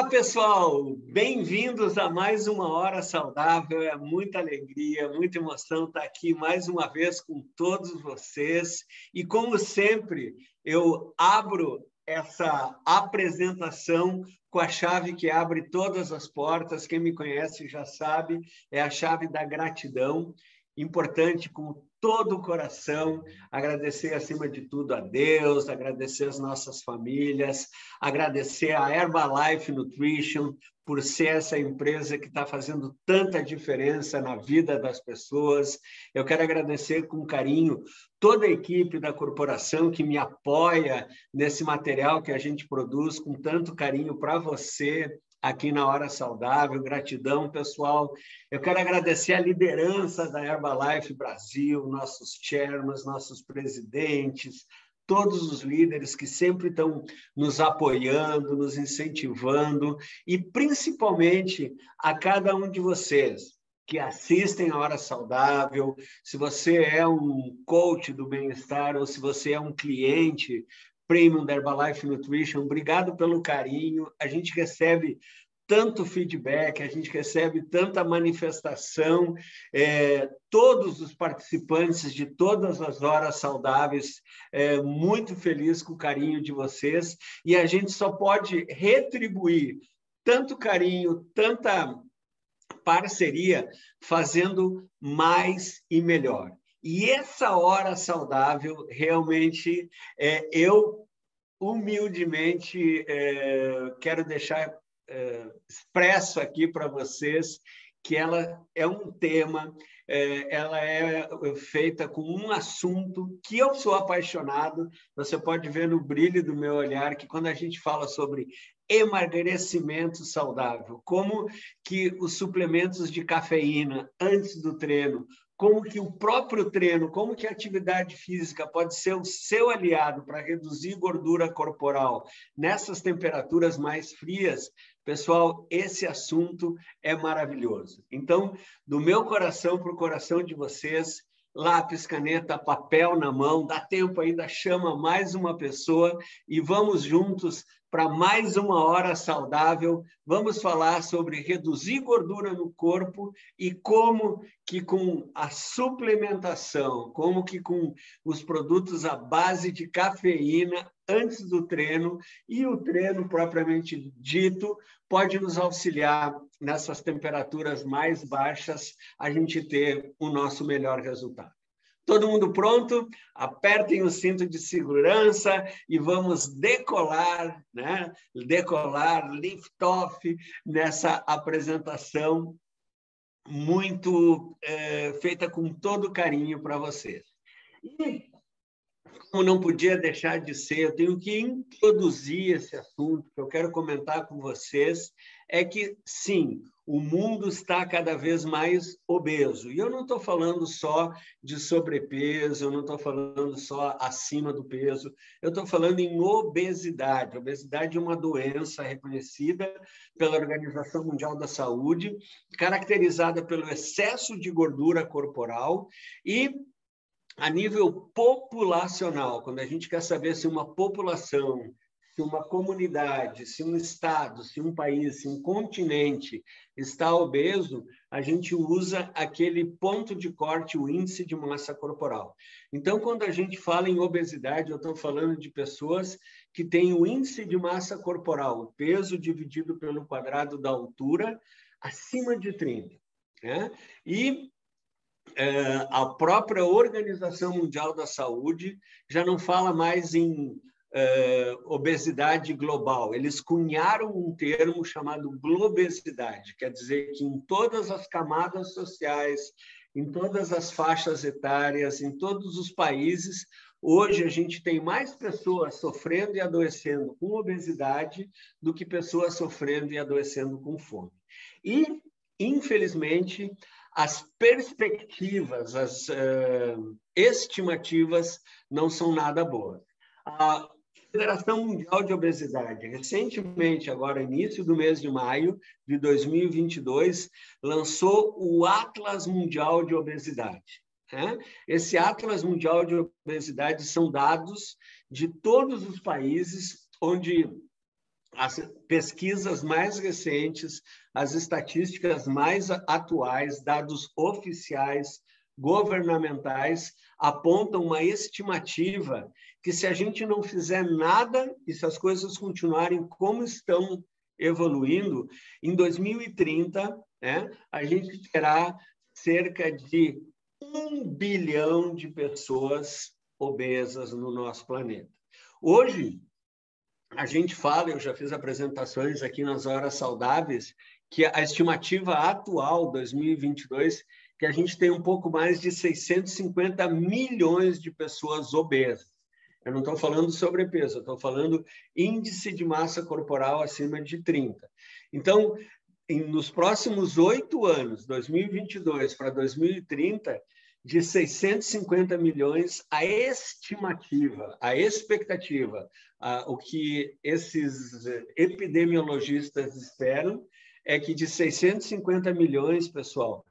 Olá, pessoal! Bem-vindos a mais uma Hora Saudável. É muita alegria, muita emoção estar aqui mais uma vez com todos vocês. E, como sempre, eu abro essa apresentação com a chave que abre todas as portas. Quem me conhece já sabe, é a chave da gratidão. Importante, com todo o coração, agradecer acima de tudo a Deus, agradecer as nossas famílias, agradecer a Herbalife Nutrition por ser essa empresa que está fazendo tanta diferença na vida das pessoas. Eu quero agradecer com carinho toda a equipe da corporação que me apoia nesse material que a gente produz com tanto carinho para você, aqui na Hora Saudável. Gratidão, pessoal. Eu quero agradecer a liderança da Herbalife Brasil, nossos chairmans, nossos presidentes, todos os líderes que sempre estão nos apoiando, nos incentivando, e principalmente a cada um de vocês que assistem a Hora Saudável. Se você é um coach do bem-estar ou se você é um cliente Premium da Herbalife Nutrition, obrigado pelo carinho. A gente recebe tanto feedback, a gente recebe tanta manifestação, todos os participantes de todas as Horas Saudáveis, muito feliz com o carinho de vocês, e a gente só pode retribuir tanto carinho, tanta parceria, fazendo mais e melhor. E essa Hora Saudável, realmente, eu humildemente quero deixar expresso aqui para vocês que ela é um tema, ela é feita com um assunto que eu sou apaixonado. Você pode ver no brilho do meu olhar que quando a gente fala sobre emagrecimento saudável, como que os suplementos de cafeína antes do treino, como que o próprio treino, como que a atividade física pode ser o seu aliado para reduzir gordura corporal nessas temperaturas mais frias, pessoal, esse assunto é maravilhoso. Então, do meu coração para o coração de vocês, lápis, caneta, papel na mão, dá tempo ainda, chama mais uma pessoa e vamos juntos para mais uma Hora Saudável. Vamos falar sobre reduzir gordura no corpo e como que com a suplementação, como que com os produtos à base de cafeína antes do treino e o treino propriamente dito pode nos auxiliar nessas temperaturas mais baixas a gente ter o nosso melhor resultado. Todo mundo pronto? Apertem o cinto de segurança e vamos decolar, né? Decolar, lift off nessa apresentação muito feita com todo carinho para vocês. E, como não podia deixar de ser, eu tenho que introduzir esse assunto que eu quero comentar com vocês, é que, sim, o mundo está cada vez mais obeso. E eu não estou falando só de sobrepeso, eu não estou falando só acima do peso, eu estou falando em obesidade. Obesidade é uma doença reconhecida pela Organização Mundial da Saúde, caracterizada pelo excesso de gordura corporal e a nível populacional, quando a gente quer saber se uma população, se uma comunidade, se um estado, se um país, se um continente está obeso, a gente usa aquele ponto de corte, o índice de massa corporal. Então, quando a gente fala em obesidade, eu estou falando de pessoas que têm o índice de massa corporal, o peso dividido pelo quadrado da altura, acima de 30. Né? E a própria Organização Mundial da Saúde já não fala mais em obesidade global. Eles cunharam um termo chamado globesidade, quer dizer que em todas as camadas sociais, em todas as faixas etárias, em todos os países, hoje a gente tem mais pessoas sofrendo e adoecendo com obesidade do que pessoas sofrendo e adoecendo com fome. E, infelizmente, as perspectivas, as estimativas não são nada boas. A Federação Mundial de Obesidade, recentemente, agora início do mês de maio de 2022, lançou o Atlas Mundial de Obesidade. Né? Esse Atlas Mundial de Obesidade são dados de todos os países onde as pesquisas mais recentes, as estatísticas mais atuais, dados oficiais, governamentais, apontam uma estimativa que, se a gente não fizer nada e se as coisas continuarem como estão evoluindo, em 2030, né, a gente terá cerca de 1 bilhão de pessoas obesas no nosso planeta. Hoje, a gente fala, eu já fiz apresentações aqui nas Horas Saudáveis, que a estimativa atual, 2022, que a gente tem um pouco mais de 650 milhões de pessoas obesas. Eu não estou falando sobrepeso, eu estou falando índice de massa corporal acima de 30. Então, nos próximos 8 anos, 2022 para 2030, de 650 milhões, a estimativa, a expectativa, o que esses epidemiologistas esperam é que de 650 milhões, pessoal,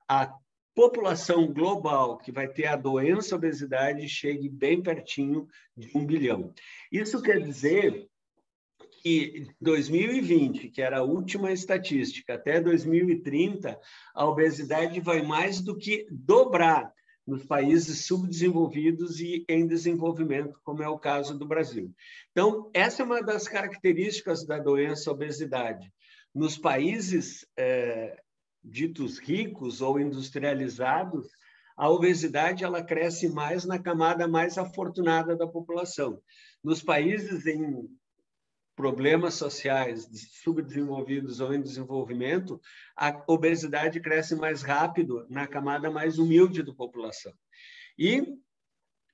a população global que vai ter a doença obesidade chegue bem pertinho de 1 bilhão. Isso quer dizer que 2020, que era a última estatística, até 2030, a obesidade vai mais do que dobrar nos países subdesenvolvidos e em desenvolvimento, como é o caso do Brasil. Então, essa é uma das características da doença obesidade. Nos países ditos ricos ou industrializados, a obesidade ela cresce mais na camada mais afortunada da população. Nos países em problemas sociais subdesenvolvidos ou em desenvolvimento, a obesidade cresce mais rápido na camada mais humilde da população. E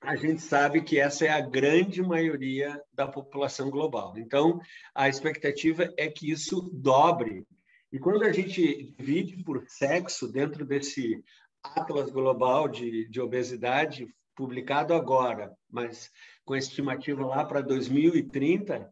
a gente sabe que essa é a grande maioria da população global. Então, a expectativa é que isso dobre. E quando a gente divide por sexo dentro desse Atlas Global de Obesidade, publicado agora, mas com estimativa lá para 2030,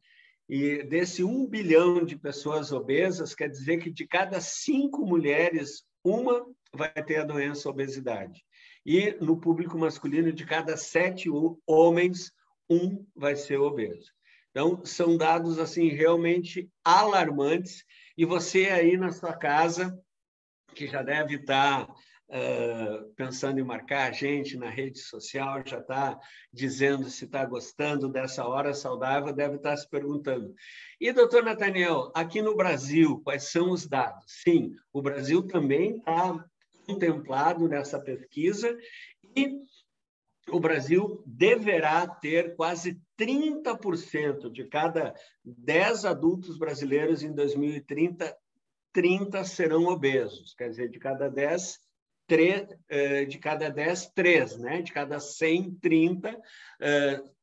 e desse 1 bilhão de pessoas obesas, quer dizer que de cada 5 mulheres, uma vai ter a doença obesidade. E no público masculino, de cada 7 homens, um vai ser obeso. Então, são dados assim realmente alarmantes. E você aí na sua casa, que já deve estar pensando em marcar a gente na rede social, já está dizendo se está gostando dessa hora saudável, deve estar se perguntando. E, doutor Nathaniel, aqui no Brasil, quais são os dados? Sim, o Brasil também está contemplado nessa pesquisa e o Brasil deverá ter quase 30% de cada 10 adultos brasileiros em 2030, 30 serão obesos. Quer dizer, de cada 10, 3, né? De cada 100, 30,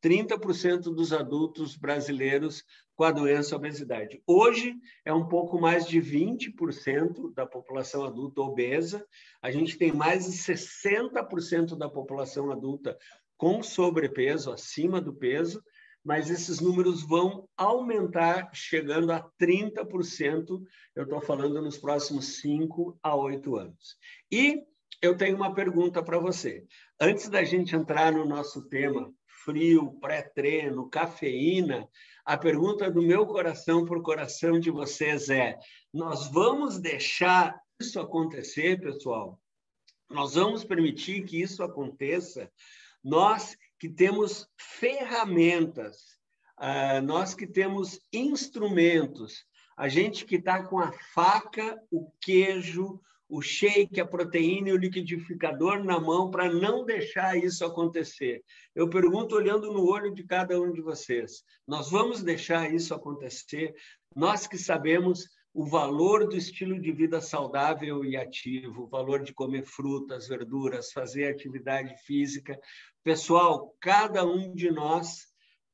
30% dos adultos brasileiros com a doença obesidade. Hoje, é um pouco mais de 20% da população adulta obesa. A gente tem mais de 60% da população adulta com sobrepeso, acima do peso, mas esses números vão aumentar, chegando a 30%, eu estou falando nos próximos 5 a 8 anos. E eu tenho uma pergunta para você. Antes da gente entrar no nosso tema frio, pré-treino, cafeína, a pergunta do meu coração para o coração de vocês é: nós vamos deixar isso acontecer, pessoal? Nós vamos permitir que isso aconteça? Nós que temos ferramentas, nós que temos instrumentos, a gente que está com a faca, o queijo, o shake, a proteína e o liquidificador na mão para não deixar isso acontecer. Eu pergunto olhando no olho de cada um de vocês, nós vamos deixar isso acontecer? Nós que sabemos o valor do estilo de vida saudável e ativo, o valor de comer frutas, verduras, fazer atividade física. Pessoal, cada um de nós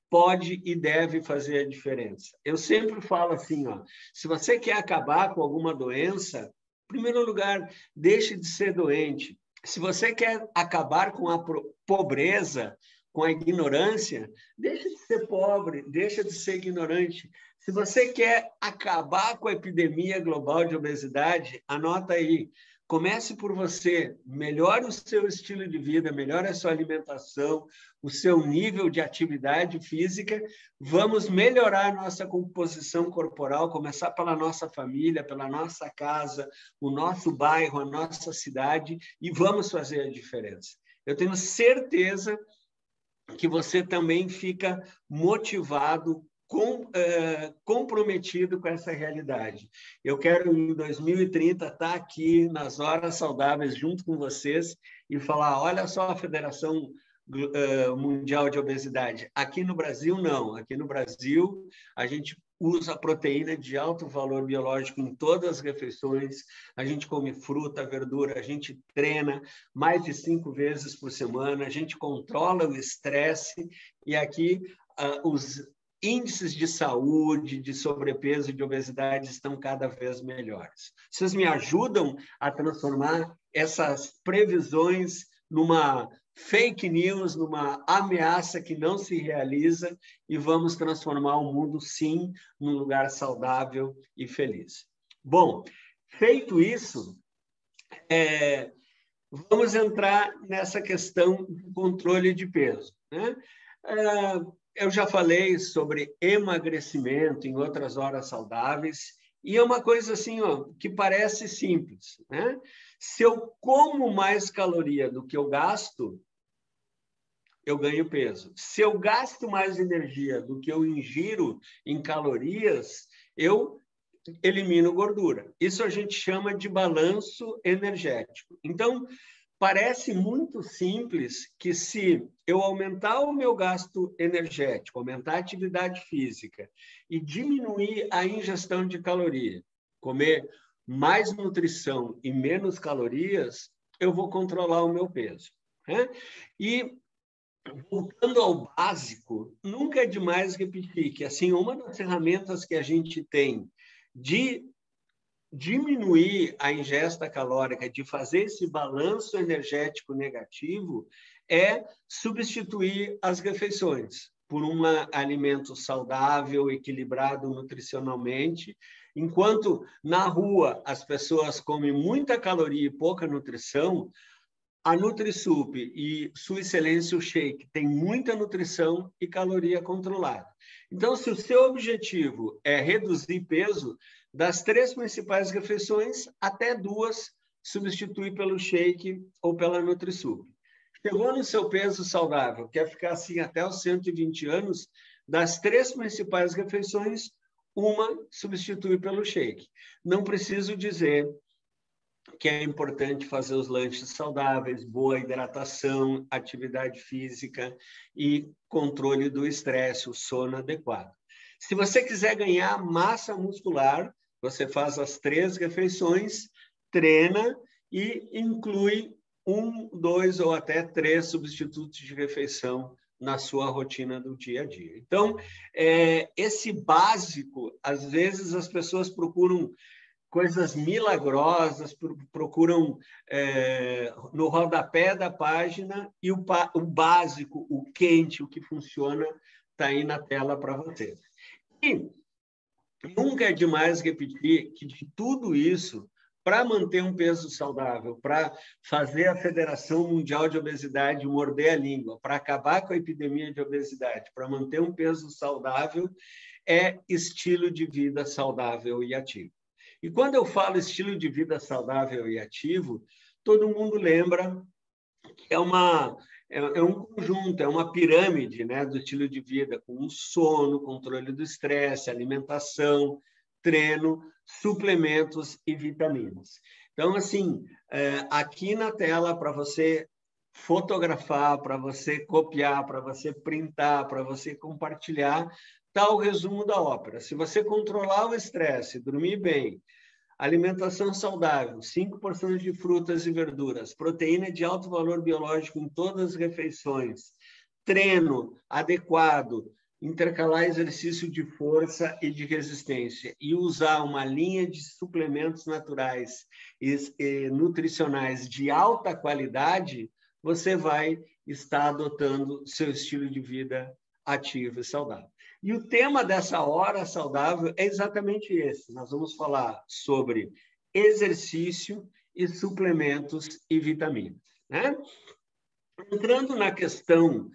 pode e deve fazer a diferença. Eu sempre falo assim, se você quer acabar com alguma doença, em primeiro lugar, deixe de ser doente. Se você quer acabar com a pobreza, com a ignorância, deixe de ser pobre, deixe de ser ignorante. Se você quer acabar com a epidemia global de obesidade, anota aí, Comece por você, melhore o seu estilo de vida, melhore a sua alimentação, o seu nível de atividade física. Vamos melhorar a nossa composição corporal, começar pela nossa família, pela nossa casa, o nosso bairro, a nossa cidade, e vamos fazer a diferença. Eu tenho certeza que você também fica motivado, comprometido com essa realidade. Eu quero, em 2030, estar aqui nas Horas Saudáveis junto com vocês e falar, olha só a Federação Mundial de Obesidade. Aqui no Brasil, não. Aqui no Brasil, a gente usa proteína de alto valor biológico em todas as refeições, a gente come fruta, verdura, a gente treina mais de 5 vezes por semana, a gente controla o estresse e aqui os índices de saúde, de sobrepeso e de obesidade estão cada vez melhores. Vocês me ajudam a transformar essas previsões numa fake news, numa ameaça que não se realiza e vamos transformar o mundo, sim, num lugar saudável e feliz. Bom, feito isso, vamos entrar nessa questão do controle de peso, né? Eu já falei sobre emagrecimento em outras horas saudáveis, e é uma coisa assim, ó, que parece simples, né? Se eu como mais caloria do que eu gasto, eu ganho peso. Se eu gasto mais energia do que eu ingiro em calorias, eu elimino gordura. Isso a gente chama de balanço energético. Então, parece muito simples que se eu aumentar o meu gasto energético, aumentar a atividade física e diminuir a ingestão de caloria, comer mais nutrição e menos calorias, eu vou controlar o meu peso, né? E voltando ao básico, nunca é demais repetir que assim, uma das ferramentas que a gente tem de diminuir a ingesta calórica, de fazer esse balanço energético negativo, é substituir as refeições por um alimento saudável, equilibrado nutricionalmente. Enquanto na rua as pessoas comem muita caloria e pouca nutrição, a NutriSup e Sua Excelência o Shake tem muita nutrição e caloria controlada. Então, se o seu objetivo é reduzir peso, das 3 principais refeições, até 2 substitui pelo shake ou pela NutriSup. Chegou no seu peso saudável, quer ficar assim até os 120 anos, das 3 principais refeições, uma substitui pelo shake. Não preciso dizer que é importante fazer os lanches saudáveis, boa hidratação, atividade física e controle do estresse, o sono adequado. Se você quiser ganhar massa muscular, você faz as 3 refeições, treina e inclui 1, 2 ou até 3 substitutos de refeição na sua rotina do dia a dia. Então, esse básico, às vezes as pessoas procuram coisas milagrosas, procuram no rodapé da página e o básico, o quente, o que funciona, está aí na tela para vocês. E nunca é demais repetir que de tudo isso, para manter um peso saudável, para fazer a Federação Mundial de Obesidade morder a língua, para acabar com a epidemia de obesidade, para manter um peso saudável, é estilo de vida saudável e ativo. E quando eu falo estilo de vida saudável e ativo, todo mundo lembra que é um conjunto, é uma pirâmide, né, do estilo de vida, com o sono, controle do estresse, alimentação, treino, suplementos e vitaminas. Então, assim, aqui na tela, para você fotografar, para você copiar, para você printar, para você compartilhar, está o resumo da ópera. Se você controlar o estresse, dormir bem, alimentação saudável, 5 porções de frutas e verduras, proteína de alto valor biológico em todas as refeições, treino adequado, intercalar exercício de força e de resistência e usar uma linha de suplementos naturais e nutricionais de alta qualidade, você vai estar adotando seu estilo de vida ativo e saudável. E o tema dessa hora saudável é exatamente esse. Nós vamos falar sobre exercício e suplementos e vitaminas, né? Entrando na questão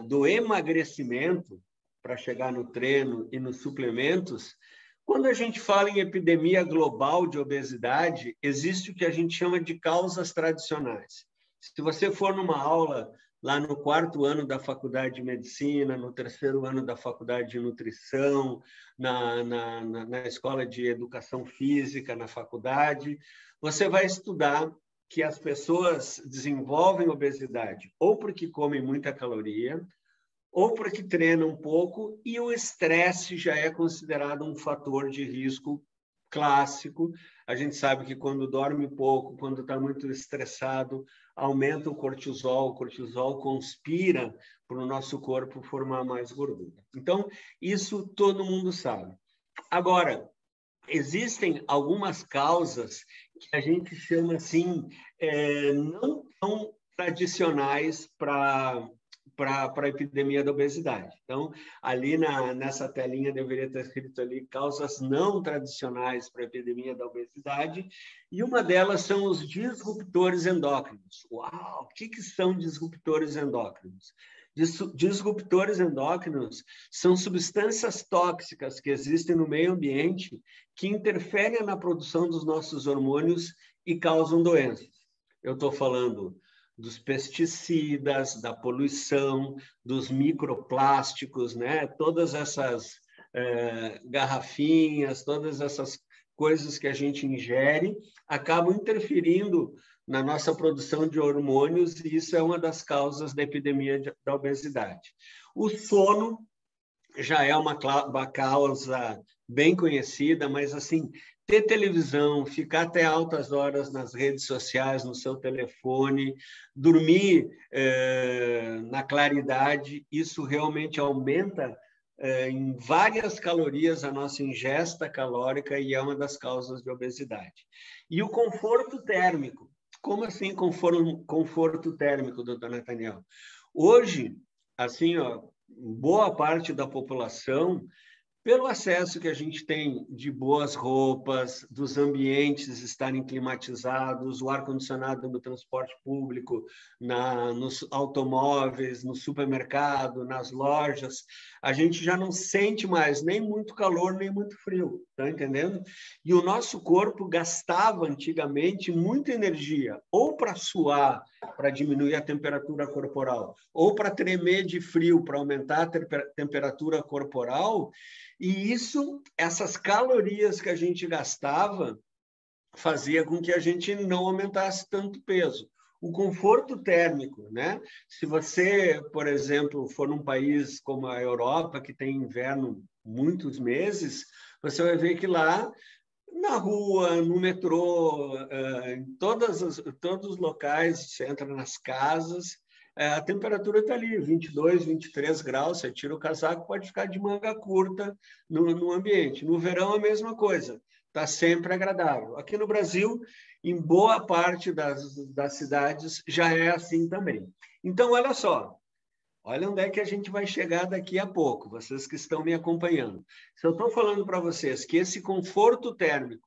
do emagrecimento, para chegar no treino e nos suplementos, quando a gente fala em epidemia global de obesidade, existe o que a gente chama de causas tradicionais. Se você for numa aula lá no 4º ano da faculdade de medicina, no 3º ano da faculdade de nutrição, na escola de educação física, na faculdade, você vai estudar que as pessoas desenvolvem obesidade ou porque comem muita caloria, ou porque treinam pouco, e o estresse já é considerado um fator de risco clássico. A gente sabe que quando dorme pouco, quando está muito estressado, aumenta o cortisol conspira para o nosso corpo formar mais gordura. Então, isso todo mundo sabe. Agora, existem algumas causas que a gente chama assim, não tão tradicionais para a epidemia da obesidade. Então, ali nessa telinha deveria estar escrito ali causas não tradicionais para a epidemia da obesidade, e uma delas são os disruptores endócrinos. Uau! O que são disruptores endócrinos? Disruptores endócrinos são substâncias tóxicas que existem no meio ambiente que interferem na produção dos nossos hormônios e causam doenças. Eu estou falando dos pesticidas, da poluição, dos microplásticos, né? Todas essas garrafinhas, todas essas coisas que a gente ingere acabam interferindo na nossa produção de hormônios, e isso é uma das causas da epidemia da obesidade. O sono já é uma causa bem conhecida, mas assim, ter televisão, ficar até altas horas nas redes sociais, no seu telefone, dormir na claridade, isso realmente aumenta em várias calorias a nossa ingesta calórica e é uma das causas de obesidade. E o conforto térmico. Como assim conforto térmico, doutor Nathaniel? Hoje, assim, boa parte da população, pelo acesso que a gente tem de boas roupas, dos ambientes estarem climatizados, o ar-condicionado no transporte público, nos automóveis, no supermercado, nas lojas, a gente já não sente mais nem muito calor, nem muito frio, tá entendendo? E o nosso corpo gastava antigamente muita energia, ou para suar, para diminuir a temperatura corporal, ou para tremer de frio, para aumentar a temperatura corporal. E essas calorias que a gente gastava, fazia com que a gente não aumentasse tanto peso. O conforto térmico, né? Se você, por exemplo, for num país como a Europa, que tem inverno muitos meses, você vai ver que lá, na rua, no metrô, em todos os locais, você entra nas casas, a temperatura está ali, 22, 23 graus, você tira o casaco, pode ficar de manga curta no ambiente. No verão, a mesma coisa, está sempre agradável. Aqui no Brasil, em boa parte das cidades, já é assim também. Então, olha só, olha onde é que a gente vai chegar daqui a pouco, vocês que estão me acompanhando. Se eu estou falando para vocês que esse conforto térmico,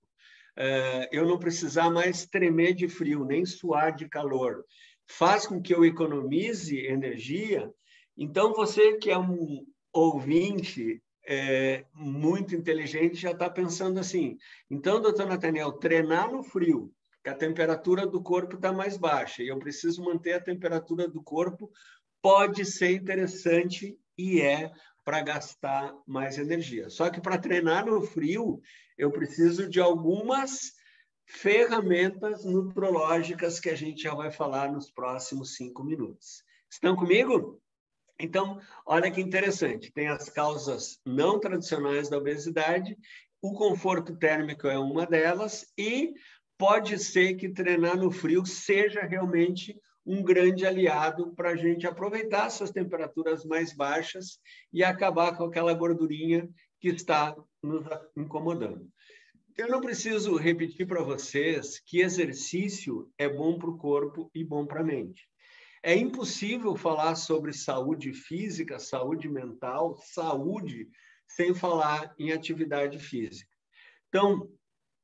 eu não precisar mais tremer de frio, nem suar de calor, faz com que eu economize energia, então você que é um ouvinte muito inteligente já está pensando assim, então, doutor Nathaniel, treinar no frio, que a temperatura do corpo está mais baixa, e eu preciso manter a temperatura do corpo, pode ser interessante e para gastar mais energia. Só que para treinar no frio, eu preciso de algumas ferramentas nutrológicas que a gente já vai falar nos próximos 5 minutos. Estão comigo? Então, olha que interessante. Tem as causas não tradicionais da obesidade, o conforto térmico é uma delas, e pode ser que treinar no frio seja realmente um grande aliado para a gente aproveitar essas temperaturas mais baixas e acabar com aquela gordurinha que está nos incomodando. Eu não preciso repetir para vocês que exercício é bom para o corpo e bom para a mente. É impossível falar sobre saúde física, saúde mental, saúde, sem falar em atividade física. Então,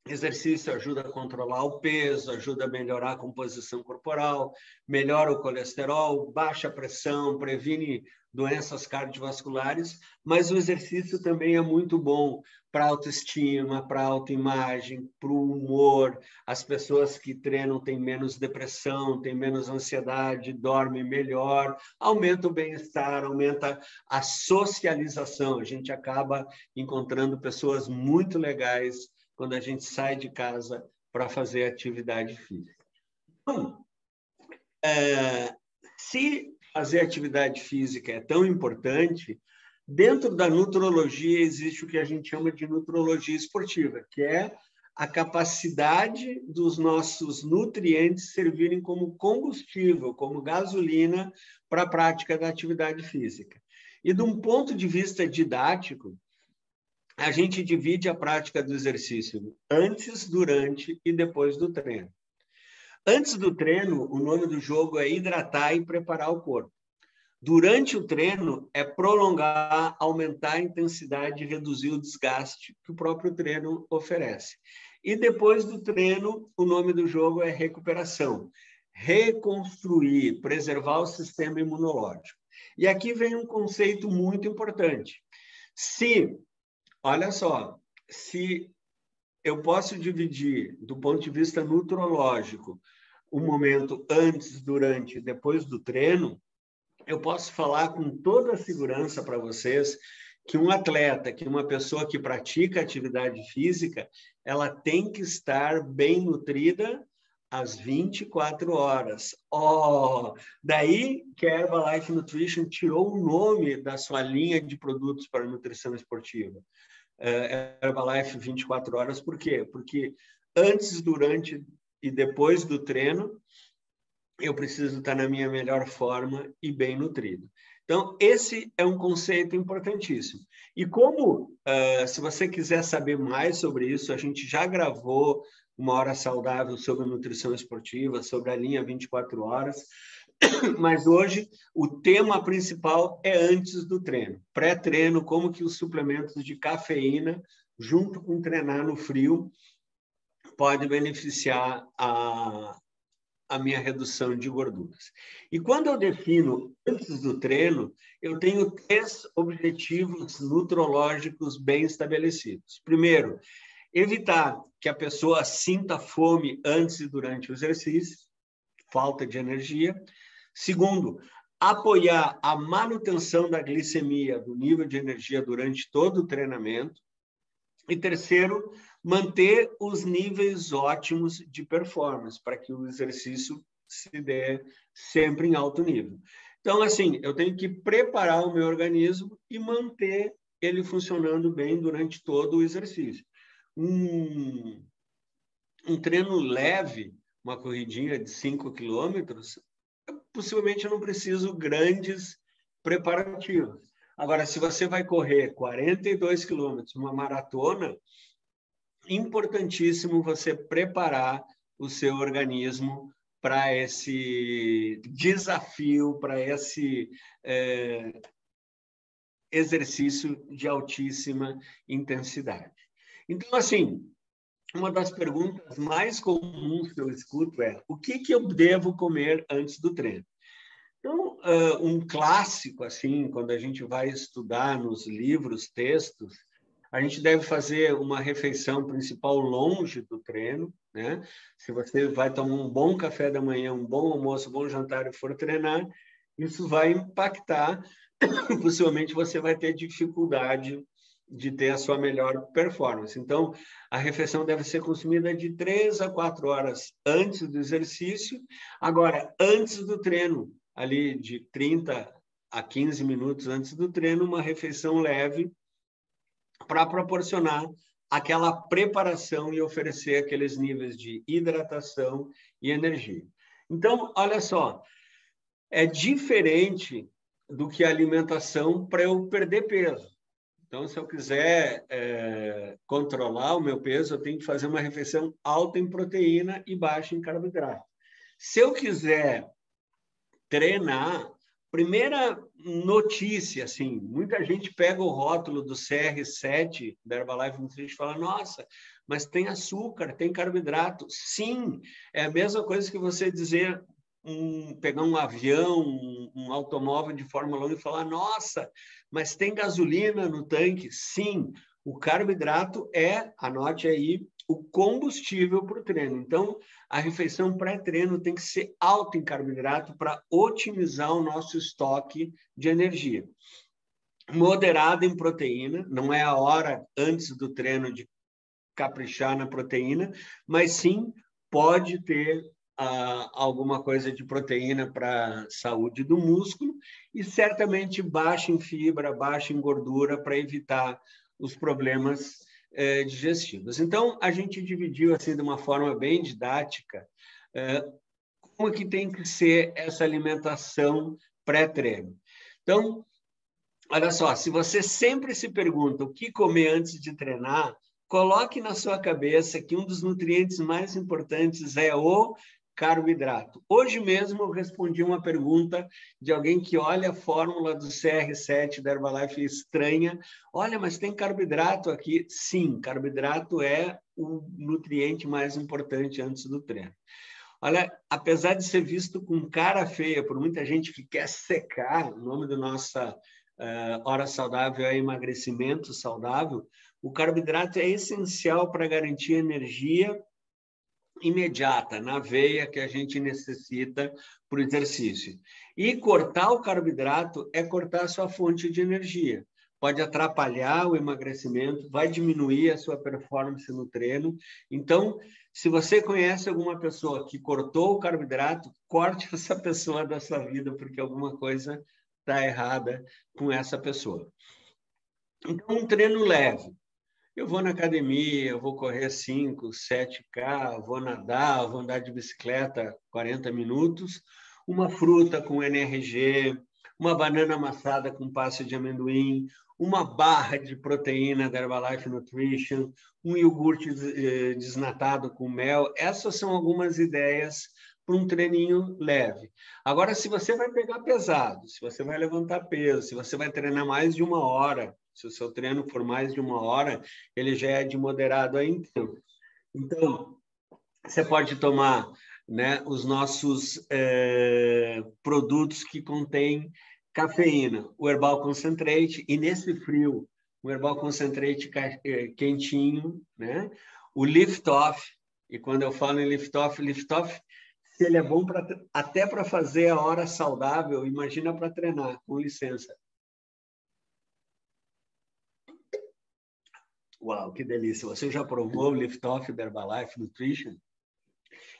Exercício ajuda a controlar o peso, ajuda a melhorar a composição corporal, melhora o colesterol, baixa a pressão, previne doenças cardiovasculares, mas o exercício também é muito bom para a autoestima, para a autoimagem, para o humor. As pessoas que treinam têm menos depressão, têm menos ansiedade, dormem melhor, aumenta o bem-estar, aumenta a socialização. A gente acaba encontrando pessoas muito legais quando a gente sai de casa para fazer atividade física. Então, se fazer atividade física é tão importante, dentro da nutrologia existe o que a gente chama de nutrologia esportiva, que é a capacidade dos nossos nutrientes servirem como combustível, como gasolina para a prática da atividade física. E de um ponto de vista didático, a gente divide a prática do exercício antes, durante e depois do treino. Antes do treino, o nome do jogo é hidratar e preparar o corpo. Durante o treino, é prolongar, aumentar a intensidade e reduzir o desgaste que o próprio treino oferece. E depois do treino, o nome do jogo é recuperação. Reconstruir, preservar o sistema imunológico. E aqui vem um conceito muito importante. Olha só, se eu posso dividir, do ponto de vista nutrológico, o momento antes, durante e depois do treino, eu posso falar com toda a segurança para vocês que um atleta, que uma pessoa que pratica atividade física, ela tem que estar bem nutrida às 24 horas. Daí que a Herbalife Nutrition tirou o nome da sua linha de produtos para nutrição esportiva. Herbalife 24 horas, por quê? Porque antes, durante e depois do treino, eu preciso estar na minha melhor forma e bem nutrido. Então, esse é um conceito importantíssimo. E como, se você quiser saber mais sobre isso, a gente já gravou uma hora saudável sobre nutrição esportiva, sobre a linha 24 horas, mas hoje o tema principal é antes do treino. Pré-treino, como que os suplementos de cafeína, junto com treinar no frio, podem beneficiar a minha redução de gorduras. E quando eu defino antes do treino, eu tenho 3 objetivos nutrológicos bem estabelecidos. Primeiro, evitar que a pessoa sinta fome antes e durante o exercício, falta de energia. Segundo, apoiar a manutenção da glicemia, do nível de energia durante todo o treinamento. E terceiro, manter os níveis ótimos de performance, para que o exercício se dê sempre em alto nível. Então, assim, eu tenho que preparar o meu organismo e manter ele funcionando bem durante todo o exercício. Um treino leve, uma corridinha de 5 quilômetros, possivelmente eu não preciso grandes preparativos. Agora, se você vai correr 42 quilômetros, uma maratona, importantíssimo você preparar o seu organismo para esse desafio, para esse exercício de altíssima intensidade. Então, assim, uma das perguntas mais comuns que eu escuto é: o que eu devo comer antes do treino? Então, um clássico, assim, quando a gente vai estudar nos livros, textos, a gente deve fazer uma refeição principal longe do treino, né? Se você vai tomar um bom café da manhã, um bom almoço, um bom jantar e for treinar, isso vai impactar, possivelmente você vai ter dificuldade de ter a sua melhor performance. Então, a refeição deve ser consumida de 3 a 4 horas antes do exercício. Agora, antes do treino, ali de 30 a 15 minutos antes do treino, uma refeição leve para proporcionar aquela preparação e oferecer aqueles níveis de hidratação e energia. Então, olha só, é diferente do que a alimentação para eu perder peso. Então, se eu quiser controlar o meu peso, eu tenho que fazer uma refeição alta em proteína e baixa em carboidrato. Se eu quiser treinar, primeira notícia, assim, muita gente pega o rótulo do CR7 da Herbalife Nutrition e fala: nossa, mas tem açúcar, tem carboidrato. Sim, é a mesma coisa que você dizer, pegar um avião, um automóvel de Fórmula 1 e falar, nossa, mas tem gasolina no tanque? Sim, o carboidrato anote aí, o combustível para o treino. Então, a refeição pré-treino tem que ser alta em carboidrato para otimizar o nosso estoque de energia. Moderada em proteína, não é a hora antes do treino de caprichar na proteína, mas sim pode ter alguma coisa de proteína para a saúde do músculo e certamente baixa em fibra, baixa em gordura para evitar os problemas digestivos. Então, a gente dividiu assim de uma forma bem didática como que tem que ser essa alimentação pré-treino. Então, olha só, se você sempre se pergunta o que comer antes de treinar, coloque na sua cabeça que um dos nutrientes mais importantes é o carboidrato. Hoje mesmo eu respondi uma pergunta de alguém que olha a fórmula do CR7 da Herbalife estranha. Olha, mas tem carboidrato aqui? Sim, carboidrato é o nutriente mais importante antes do treino. Olha, apesar de ser visto com cara feia por muita gente que quer secar, o nome da nossa hora saudável é emagrecimento saudável, o carboidrato é essencial para garantir energia imediata, na veia que a gente necessita para o exercício. E cortar o carboidrato é cortar a sua fonte de energia. Pode atrapalhar o emagrecimento, vai diminuir a sua performance no treino. Então, se você conhece alguma pessoa que cortou o carboidrato, corte essa pessoa da sua vida, porque alguma coisa está errada com essa pessoa. Então, um treino leve. Eu vou na academia, eu vou correr 5, 7K, vou nadar, vou andar de bicicleta 40 minutos, uma fruta com NRG, uma banana amassada com pasta de amendoim, uma barra de proteína da Herbalife Nutrition, um iogurte desnatado com mel. Essas são algumas ideias para um treininho leve. Agora, se você vai pegar pesado, se você vai levantar peso, se você vai treinar mais de 1 hora, se o seu treino for mais de 1 hora, ele já é de moderado a intenso. Então, você pode tomar, né, os nossos produtos que contêm cafeína, o Herbal Concentrate, e nesse frio, o Herbal Concentrate quentinho, né? O Lift Off, e quando eu falo em Lift Off, se ele é bom até para fazer a hora saudável, imagina para treinar, com licença. Uau, que delícia! Você já provou o Lift Off da Herbalife Nutrition?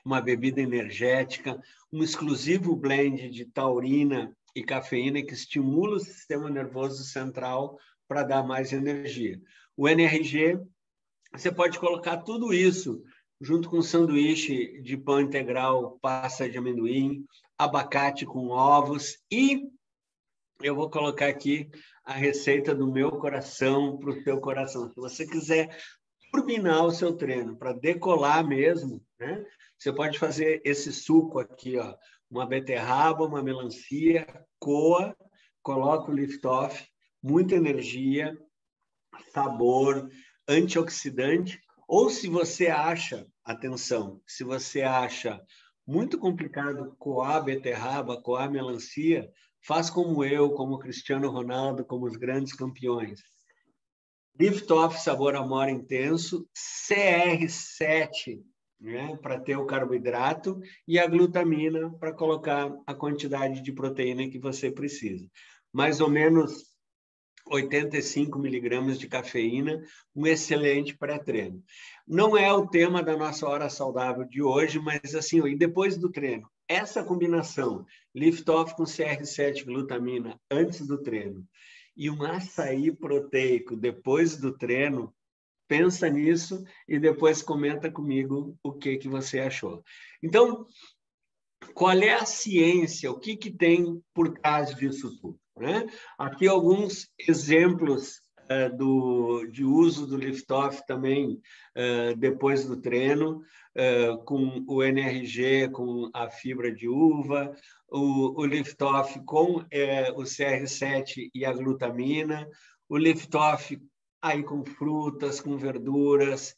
Uma bebida energética, um exclusivo blend de taurina e cafeína que estimula o sistema nervoso central para dar mais energia. O NRG, você pode colocar tudo isso junto com um sanduíche de pão integral, pasta de amendoim, abacate com ovos e eu vou colocar aqui a receita do meu coração para o seu coração. Se você quiser turbinar o seu treino, para decolar mesmo, né? Você pode fazer esse suco aqui, ó, uma beterraba, uma melancia, coa, coloca o Lift Off, muita energia, sabor, antioxidante. Ou se você acha, atenção, se você acha muito complicado coar beterraba, coar melancia, faz como eu, como Cristiano Ronaldo, como os grandes campeões. Lift Off sabor amora intenso, CR7, né, para ter o carboidrato, e a glutamina para colocar a quantidade de proteína que você precisa. Mais ou menos 85 miligramas de cafeína, um excelente pré-treino. Não é o tema da nossa hora saudável de hoje, mas assim, e depois do treino, essa combinação, Lift Off com CR7 glutamina antes do treino e um açaí proteico depois do treino, pensa nisso e depois comenta comigo o que você achou. Então, qual é a ciência? O que tem por trás disso tudo? Né? Aqui alguns exemplos de uso do Lift Off também depois do treino, com o NRG, com a fibra de uva, o Lift Off com o CR7 e a glutamina, o Lift Off aí com frutas, com verduras.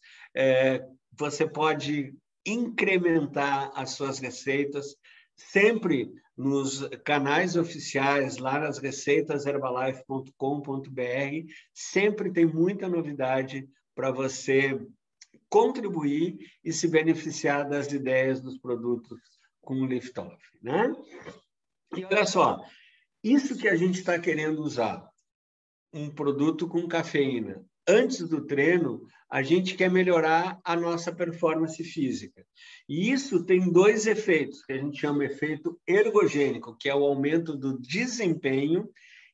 Você pode incrementar as suas receitas sempre nos canais oficiais, lá nas receitaserbalife.com.br. Sempre tem muita novidade para você contribuir e se beneficiar das ideias dos produtos com Liftoff, né? E olha só, isso que a gente está querendo usar, um produto com cafeína, antes do treino, a gente quer melhorar a nossa performance física. E isso tem dois efeitos, que a gente chama de efeito ergogênico, que é o aumento do desempenho,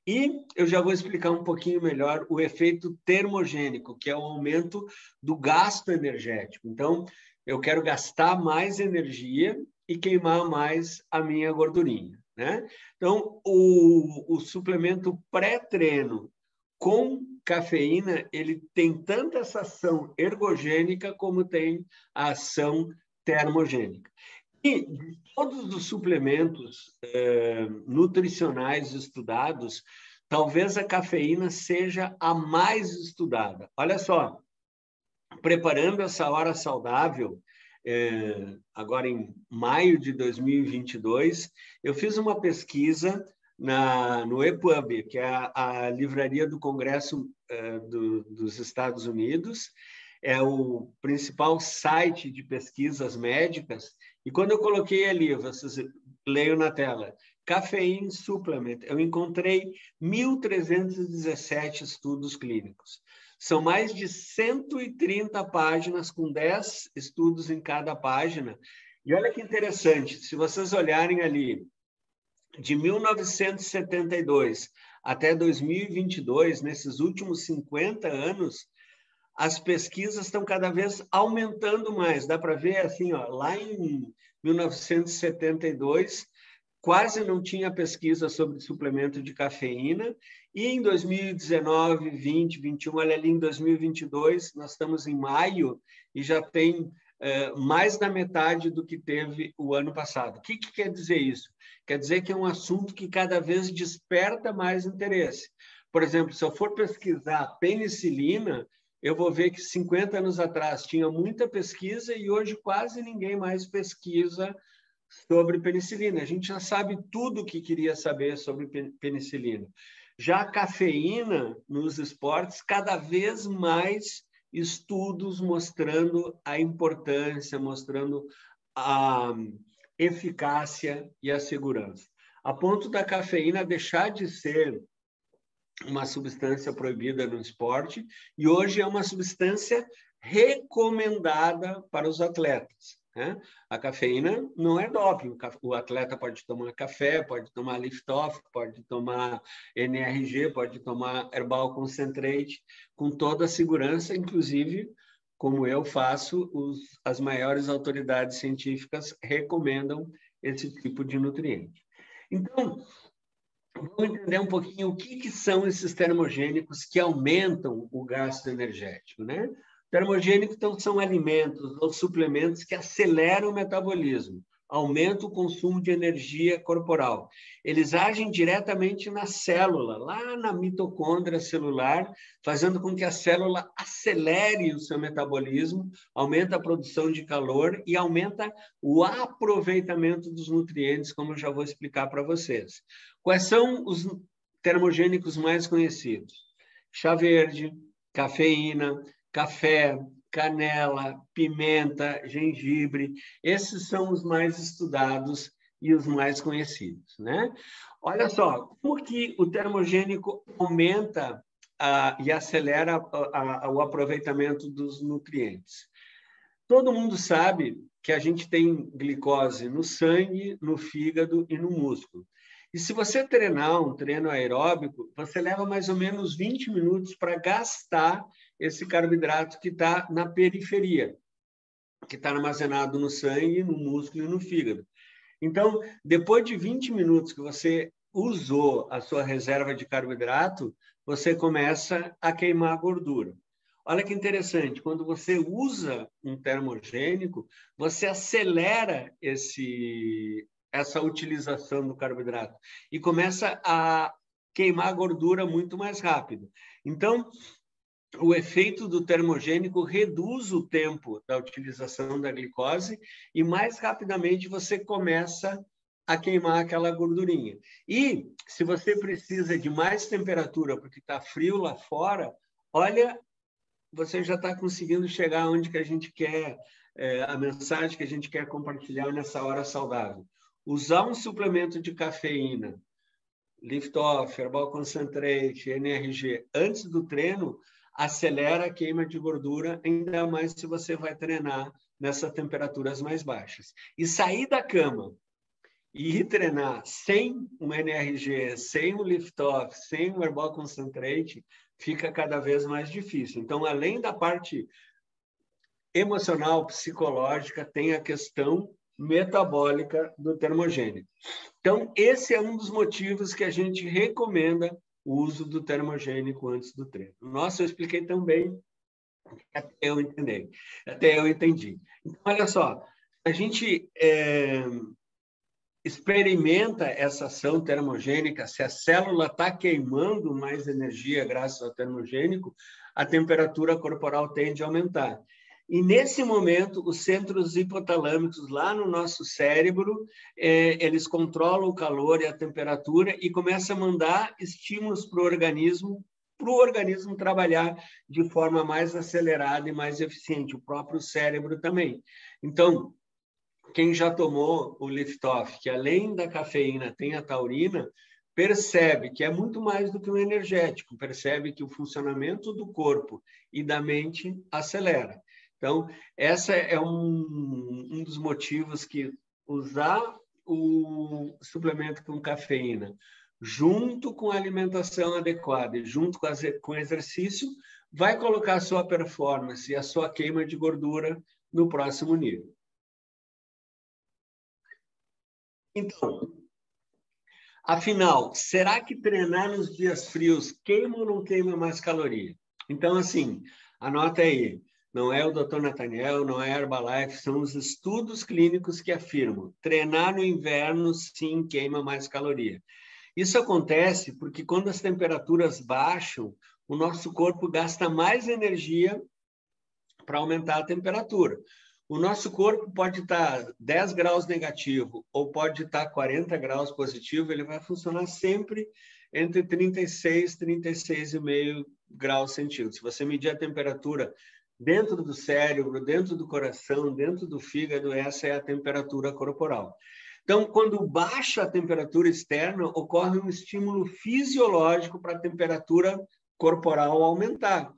e eu já vou explicar um pouquinho melhor o efeito termogênico, que é o aumento do gasto energético. Então, eu quero gastar mais energia e queimar mais a minha gordurinha, né? Então, o suplemento pré-treino com cafeína, ele tem tanto essa ação ergogênica como tem a ação termogênica. E de todos os suplementos nutricionais estudados, talvez a cafeína seja a mais estudada. Olha só, preparando essa hora saudável, agora em maio de 2022, eu fiz uma pesquisa no EPUB, que é a livraria do Congresso dos Estados Unidos, é o principal site de pesquisas médicas, e quando eu coloquei ali, vocês leiam na tela, Caffeine Supplement, eu encontrei 1.317 estudos clínicos. São mais de 130 páginas, com 10 estudos em cada página. E olha que interessante, se vocês olharem ali, de 1972 até 2022, nesses últimos 50 anos, as pesquisas estão cada vez aumentando mais. Dá para ver assim, ó, lá em 1972, quase não tinha pesquisa sobre suplemento de cafeína, e em 2019, 20, 21, olha ali, em 2022, nós estamos em maio e já tem mais da metade do que teve o ano passado. O que quer dizer isso? Quer dizer que é um assunto que cada vez desperta mais interesse. Por exemplo, se eu for pesquisar penicilina, eu vou ver que 50 anos atrás tinha muita pesquisa e hoje quase ninguém mais pesquisa sobre penicilina. A gente já sabe tudo o que queria saber sobre penicilina. Já a cafeína nos esportes, cada vez mais estudos mostrando a importância, mostrando a eficácia e a segurança. A ponto da cafeína deixar de ser uma substância proibida no esporte e hoje é uma substância recomendada para os atletas. Né? A cafeína não é doping. O atleta pode tomar café, pode tomar Liftoff, pode tomar NRG, pode tomar Herbal Concentrate, com toda a segurança, inclusive, como eu faço, as maiores autoridades científicas recomendam esse tipo de nutriente. Então, vamos entender um pouquinho o que são esses termogênicos que aumentam o gasto energético, né? Termogênicos, então, são alimentos ou suplementos que aceleram o metabolismo, aumentam o consumo de energia corporal. Eles agem diretamente na célula, lá na mitocôndria celular, fazendo com que a célula acelere o seu metabolismo, aumenta a produção de calor e aumenta o aproveitamento dos nutrientes, como eu já vou explicar para vocês. Quais são os termogênicos mais conhecidos? Chá verde, cafeína, café, canela, pimenta, gengibre. Esses são os mais estudados e os mais conhecidos, né? Olha só, como que o termogênico aumenta e acelera o aproveitamento dos nutrientes? Todo mundo sabe que a gente tem glicose no sangue, no fígado e no músculo. E se você treinar um treino aeróbico, você leva mais ou menos 20 minutos para gastar esse carboidrato que está na periferia, que está armazenado no sangue, no músculo e no fígado. Então, depois de 20 minutos que você usou a sua reserva de carboidrato, você começa a queimar gordura. Olha que interessante, quando você usa um termogênico, você acelera essa utilização do carboidrato e começa a queimar gordura muito mais rápido. Então, o efeito do termogênico reduz o tempo da utilização da glicose e mais rapidamente você começa a queimar aquela gordurinha. E se você precisa de mais temperatura porque está frio lá fora, olha, você já está conseguindo chegar onde que a gente quer, a mensagem que a gente quer compartilhar nessa hora saudável. Usar um suplemento de cafeína, Lift-Off, Herbal Concentrate, NRG, antes do treino, acelera a queima de gordura, ainda mais se você vai treinar nessas temperaturas mais baixas. E sair da cama e ir treinar sem um NRG, sem um Lift-Off, sem um Herbal Concentrate, fica cada vez mais difícil. Então, além da parte emocional, psicológica, tem a questão metabólica do termogênico. Então, esse é um dos motivos que a gente recomenda o uso do termogênico antes do treino. Nossa, eu expliquei tão bem, até eu entendi. Então, olha só, a gente experimenta essa ação termogênica, se a célula está queimando mais energia graças ao termogênico, a temperatura corporal tende a aumentar. E, nesse momento, os centros hipotalâmicos lá no nosso cérebro, eles controlam o calor e a temperatura e começam a mandar estímulos para o organismo trabalhar de forma mais acelerada e mais eficiente, o próprio cérebro também. Então, quem já tomou o Lift-Off, que além da cafeína tem a taurina, percebe que é muito mais do que um energético, percebe que o funcionamento do corpo e da mente acelera. Então, essa é um dos motivos que usar o suplemento com cafeína junto com a alimentação adequada e junto com o exercício, vai colocar a sua performance e a sua queima de gordura no próximo nível. Então, afinal, será que treinar nos dias frios queima ou não queima mais caloria? Então, assim, anota aí. Não é o Dr. Nathaniel, não é a Herbalife, são os estudos clínicos que afirmam treinar no inverno, sim, queima mais caloria. Isso acontece porque quando as temperaturas baixam, o nosso corpo gasta mais energia para aumentar a temperatura. O nosso corpo pode estar 10 graus negativo ou pode estar 40 graus positivo, ele vai funcionar sempre entre 36 e 36,5 graus centígrados. Se você medir a temperatura dentro do cérebro, dentro do coração, dentro do fígado, essa é a temperatura corporal. Então, quando baixa a temperatura externa, ocorre um estímulo fisiológico para a temperatura corporal aumentar.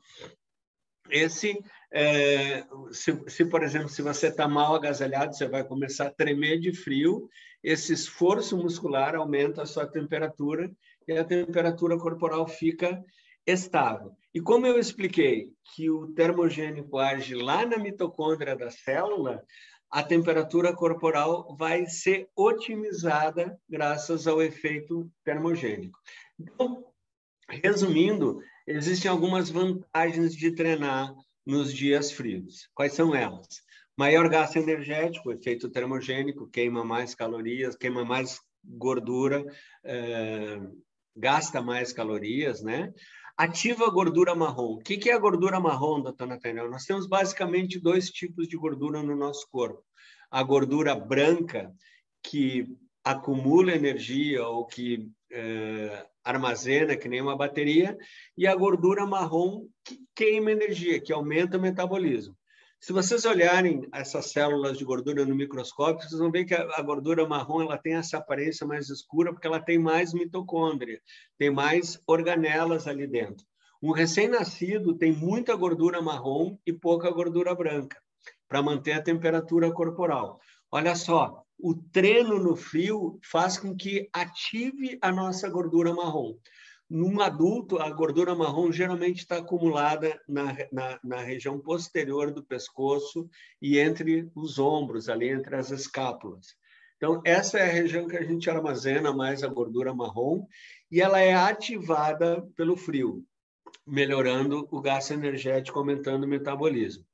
Por exemplo, se você está mal agasalhado, você vai começar a tremer de frio, esse esforço muscular aumenta a sua temperatura e a temperatura corporal fica estável. E como eu expliquei que o termogênico age lá na mitocôndria da célula, a temperatura corporal vai ser otimizada graças ao efeito termogênico. Então, resumindo, existem algumas vantagens de treinar nos dias frios. Quais são elas? Maior gasto energético, efeito termogênico, queima mais calorias, queima mais gordura, gasta mais calorias, né? Ativa a gordura marrom. O que é a gordura marrom, doutor Nathaniel? Nós temos basicamente 2 tipos de gordura no nosso corpo. A gordura branca, que acumula energia ou que armazena, que nem uma bateria, e a gordura marrom, que queima energia, que aumenta o metabolismo. Se vocês olharem essas células de gordura no microscópio, vocês vão ver que a gordura marrom ela tem essa aparência mais escura porque ela tem mais mitocôndria, tem mais organelas ali dentro. Um recém-nascido tem muita gordura marrom e pouca gordura branca, para manter a temperatura corporal. Olha só, o treino no frio faz com que ative a nossa gordura marrom. Num adulto, a gordura marrom geralmente está acumulada na região posterior do pescoço e entre os ombros, ali entre as escápulas. Então, essa é a região que a gente armazena mais a gordura marrom e ela é ativada pelo frio, melhorando o gasto energético, aumentando o metabolismo.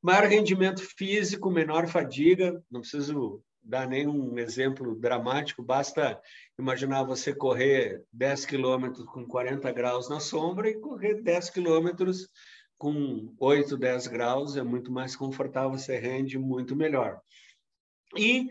Maior rendimento físico, menor fadiga, não preciso dar nenhum exemplo dramático, basta imaginar você correr 10 quilômetros com 40 graus na sombra e correr 10 quilômetros com 8, 10 graus, é muito mais confortável, você rende muito melhor. E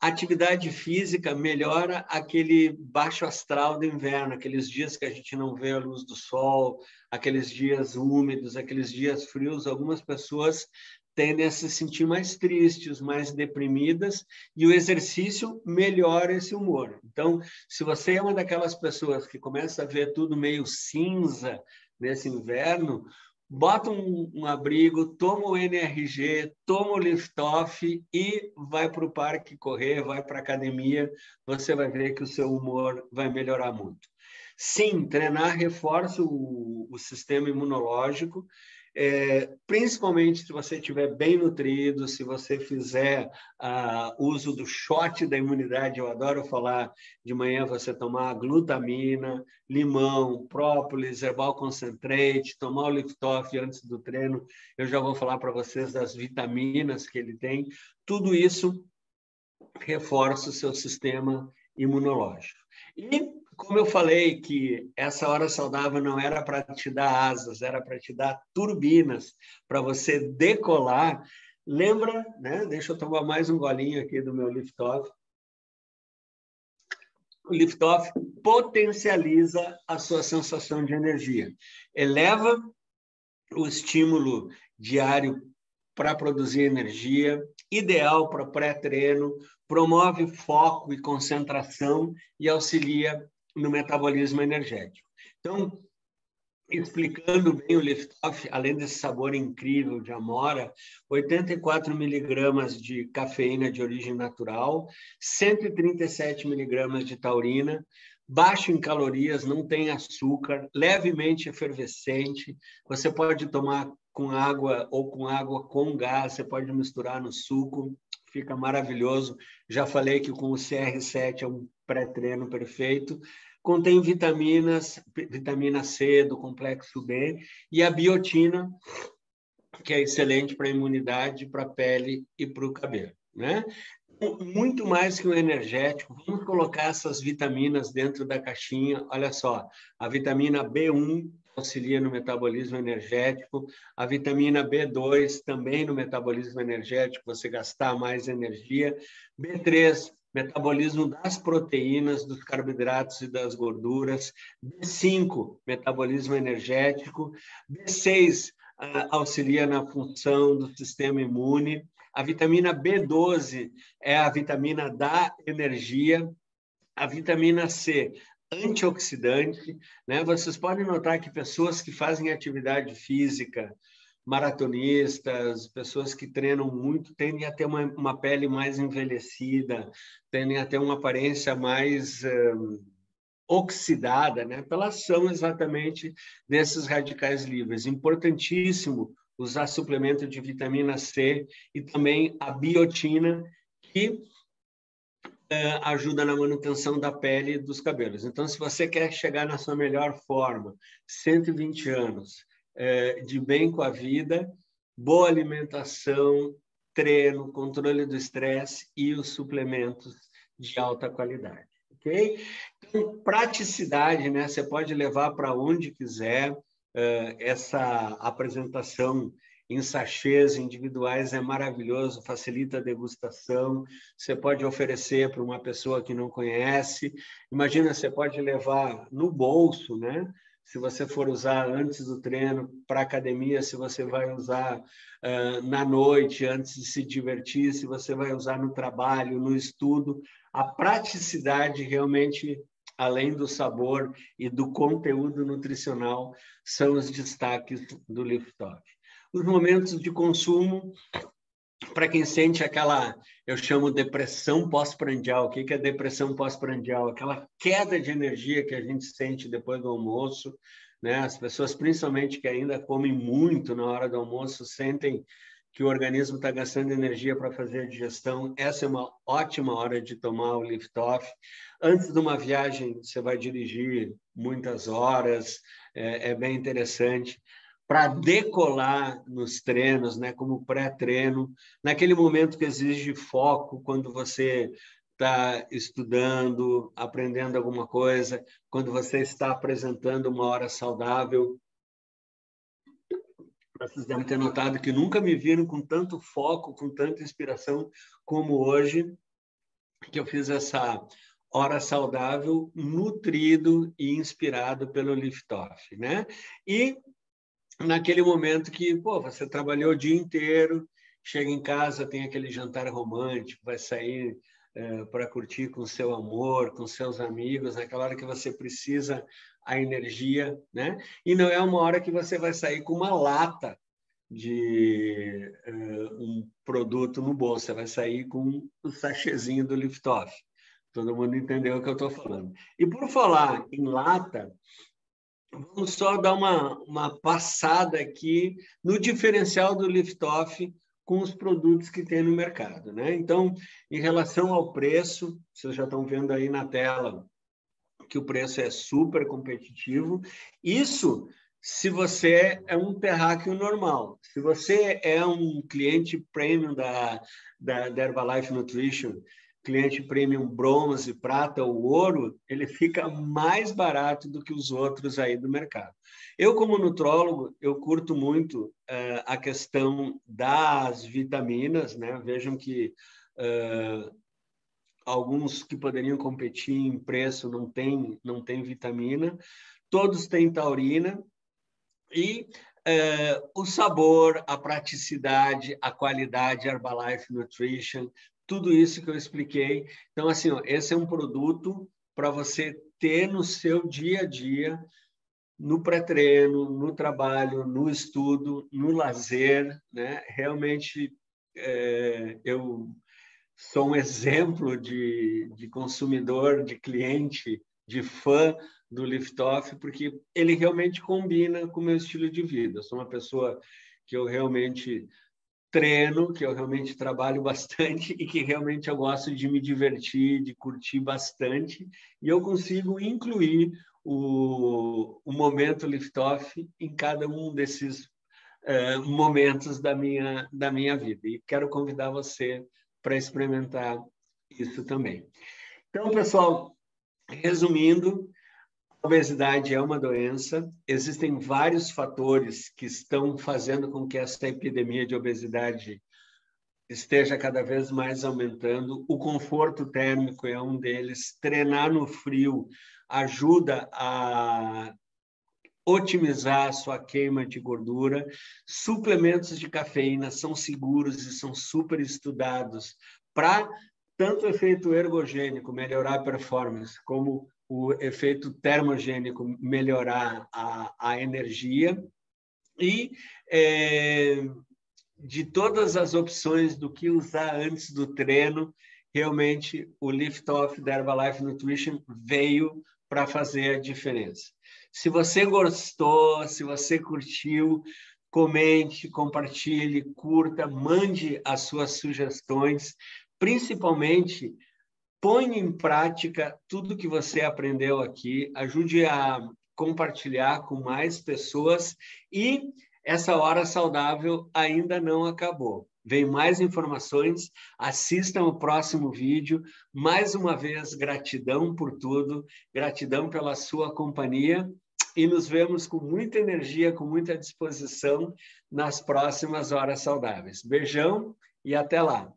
atividade física melhora aquele baixo astral do inverno, aqueles dias que a gente não vê a luz do sol, aqueles dias úmidos, aqueles dias frios. Algumas pessoas tendem a se sentir mais tristes, mais deprimidas, e o exercício melhora esse humor. Então, se você é uma daquelas pessoas que começa a ver tudo meio cinza nesse inverno, bota um abrigo, toma o NRG, toma o lift-off e vai para o parque correr, vai para a academia, você vai ver que o seu humor vai melhorar muito. Sim, treinar reforça o sistema imunológico, principalmente se você estiver bem nutrido, se você fizer uso do shot da imunidade. Eu adoro falar de manhã você tomar glutamina, limão, própolis, herbal concentrate, tomar o lift-off antes do treino. Eu já vou falar para vocês das vitaminas que ele tem. Tudo isso reforça o seu sistema imunológico. E como eu falei que essa hora saudável não era para te dar asas, era para te dar turbinas, para você decolar, lembra, né? Deixa eu tomar mais um golinho aqui do meu lift-off. O lift-off potencializa a sua sensação de energia, eleva o estímulo diário para produzir energia, ideal para pré-treino, promove foco e concentração e auxilia no metabolismo energético. Então, explicando bem o lift-off, além desse sabor incrível de amora, 84 miligramas de cafeína de origem natural, 137 miligramas de taurina, baixo em calorias, não tem açúcar, levemente efervescente, você pode tomar com água ou com água com gás, você pode misturar no suco, fica maravilhoso. Já falei que com o CR7 é um pré-treino perfeito. Contém vitaminas, vitamina C do complexo B e a biotina, que é excelente para a imunidade, para a pele e para o cabelo, né? Muito mais que um energético, vamos colocar essas vitaminas dentro da caixinha. Olha só, a vitamina B1 auxilia no metabolismo energético, a vitamina B2 também no metabolismo energético, você gastar mais energia, B3, metabolismo das proteínas, dos carboidratos e das gorduras, B5, metabolismo energético, B6, auxilia na função do sistema imune, a vitamina B12 é a vitamina da energia, a vitamina C, antioxidante, né? Vocês podem notar que pessoas que fazem atividade física, maratonistas, pessoas que treinam muito, tendem a ter uma pele mais envelhecida, tendem a ter uma aparência mais oxidada, né? Pela ação exatamente desses radicais livres. Importantíssimo usar suplemento de vitamina C e também a biotina, que ajuda na manutenção da pele e dos cabelos. Então, se você quer chegar na sua melhor forma, 120 anos, de bem com a vida, boa alimentação, treino, controle do estresse e os suplementos de alta qualidade, ok? Então, praticidade, né? Você pode levar para onde quiser. Essa apresentação em sachês individuais é maravilhoso, facilita a degustação. Você pode oferecer para uma pessoa que não conhece. Imagina, você pode levar no bolso, né? Se você for usar antes do treino para a academia, se você vai usar na noite, antes de se divertir, se você vai usar no trabalho, no estudo. A praticidade realmente, além do sabor e do conteúdo nutricional, são os destaques do lift-off. Os momentos de consumo, para quem sente aquela, eu chamo depressão pós-prandial. O que é depressão pós-prandial? Aquela queda de energia que a gente sente depois do almoço, né? As pessoas, principalmente que ainda comem muito na hora do almoço, sentem que o organismo está gastando energia para fazer a digestão. Essa é uma ótima hora de tomar o lift-off. Antes de uma viagem, você vai dirigir muitas horas, é bem interessante. Para decolar nos treinos, né, como pré-treino, naquele momento que exige foco, quando você está estudando, aprendendo alguma coisa, quando você está apresentando uma hora saudável. Vocês devem ter notado que nunca me viram com tanto foco, com tanta inspiração como hoje, que eu fiz essa hora saudável, nutrido e inspirado pelo Liftoff, né? E naquele momento que, você trabalhou o dia inteiro, chega em casa, tem aquele jantar romântico, vai sair para curtir com seu amor, com seus amigos, naquela hora que você precisa a energia, né? E não é uma hora que você vai sair com uma lata de um produto no bolso, você vai sair com um sachêzinho do Liftoff. Todo mundo entendeu o que eu estou falando. E por falar em lata, vamos só dar uma passada aqui no diferencial do Liftoff com os produtos que tem no mercado, né? Então, em relação ao preço, vocês já estão vendo aí na tela que o preço é super competitivo. Isso se você é um terráqueo normal. Se você é um cliente premium da Herbalife Nutrition, cliente premium bronze, prata ou ouro, ele fica mais barato do que os outros aí do mercado. Eu, como nutrólogo, eu curto muito a questão das vitaminas, né? Vejam que alguns que poderiam competir em preço não tem vitamina, todos têm taurina, e o sabor, a praticidade, a qualidade Herbalife Nutrition, tudo isso que eu expliquei. Então, assim, esse é um produto para você ter no seu dia a dia, no pré-treino, no trabalho, no estudo, no lazer, né? Realmente, eu sou um exemplo de consumidor, de cliente, de fã do Liftoff, porque ele realmente combina com o meu estilo de vida. Eu sou uma pessoa que eu realmente treino, que eu realmente trabalho bastante e que realmente eu gosto de me divertir, de curtir bastante, e eu consigo incluir o momento Liftoff em cada um desses momentos da minha vida. E quero convidar você para experimentar isso também. Então, pessoal, resumindo, a obesidade é uma doença, existem vários fatores que estão fazendo com que essa epidemia de obesidade esteja cada vez mais aumentando. O conforto térmico é um deles. Treinar no frio ajuda a otimizar a sua queima de gordura. Suplementos de cafeína são seguros e são super estudados para tanto o efeito ergogênico, melhorar a performance, como o efeito termogênico, melhorar a energia. E de todas as opções do que usar antes do treino, realmente o Liftoff da Herbalife Nutrition veio para fazer a diferença. Se você gostou, se você curtiu, comente, compartilhe, curta, mande as suas sugestões, principalmente ponha em prática tudo que você aprendeu aqui, ajude a compartilhar com mais pessoas, e essa hora saudável ainda não acabou. Vem mais informações, assistam o próximo vídeo. Mais uma vez, gratidão por tudo, gratidão pela sua companhia, e nos vemos com muita energia, com muita disposição nas próximas horas saudáveis. Beijão e até lá!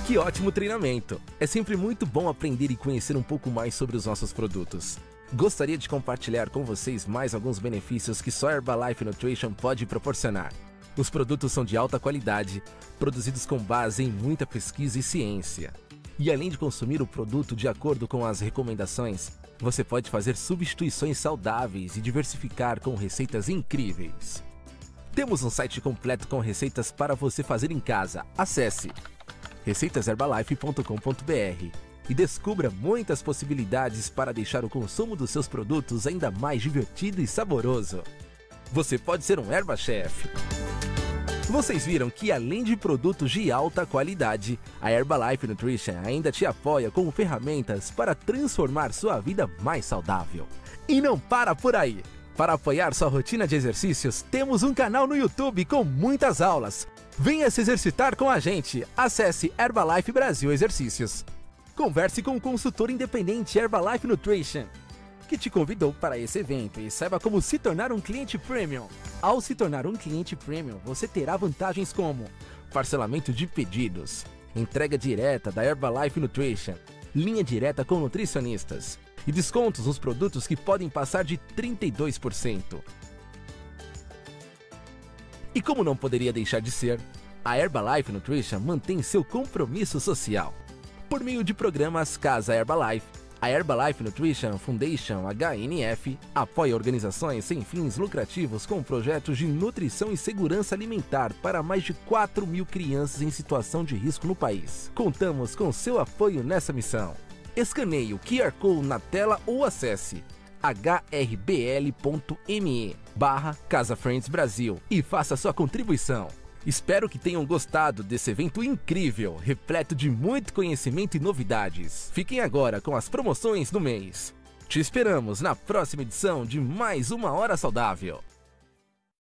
Que ótimo treinamento! É sempre muito bom aprender e conhecer um pouco mais sobre os nossos produtos. Gostaria de compartilhar com vocês mais alguns benefícios que só Herbalife Nutrition pode proporcionar. Os produtos são de alta qualidade, produzidos com base em muita pesquisa e ciência. E além de consumir o produto de acordo com as recomendações, você pode fazer substituições saudáveis e diversificar com receitas incríveis. Temos um site completo com receitas para você fazer em casa. Acesse receitaserbalife.com.br e descubra muitas possibilidades para deixar o consumo dos seus produtos ainda mais divertido e saboroso. Você pode ser um Herbachef. Vocês viram que além de produtos de alta qualidade, a Herbalife Nutrition ainda te apoia com ferramentas para transformar sua vida mais saudável. E não para por aí! Para apoiar sua rotina de exercícios, temos um canal no YouTube com muitas aulas. Venha se exercitar com a gente. Acesse Herbalife Brasil Exercícios. Converse com o consultor independente Herbalife Nutrition, que te convidou para esse evento, e saiba como se tornar um cliente premium. Ao se tornar um cliente premium, você terá vantagens como parcelamento de pedidos, entrega direta da Herbalife Nutrition, linha direta com nutricionistas e descontos nos produtos que podem passar de 32%. E como não poderia deixar de ser, a Herbalife Nutrition mantém seu compromisso social. Por meio de programas Casa Herbalife, a Herbalife Nutrition Foundation HNF apoia organizações sem fins lucrativos com projetos de nutrição e segurança alimentar para mais de 4.000 crianças em situação de risco no país. Contamos com seu apoio nessa missão. Escaneie o QR Code na tela ou acesse hrbl.me/Casa Friends Brasil e faça sua contribuição. Espero que tenham gostado desse evento incrível, repleto de muito conhecimento e novidades. Fiquem agora com as promoções do mês. Te esperamos na próxima edição de Mais Uma Hora Saudável.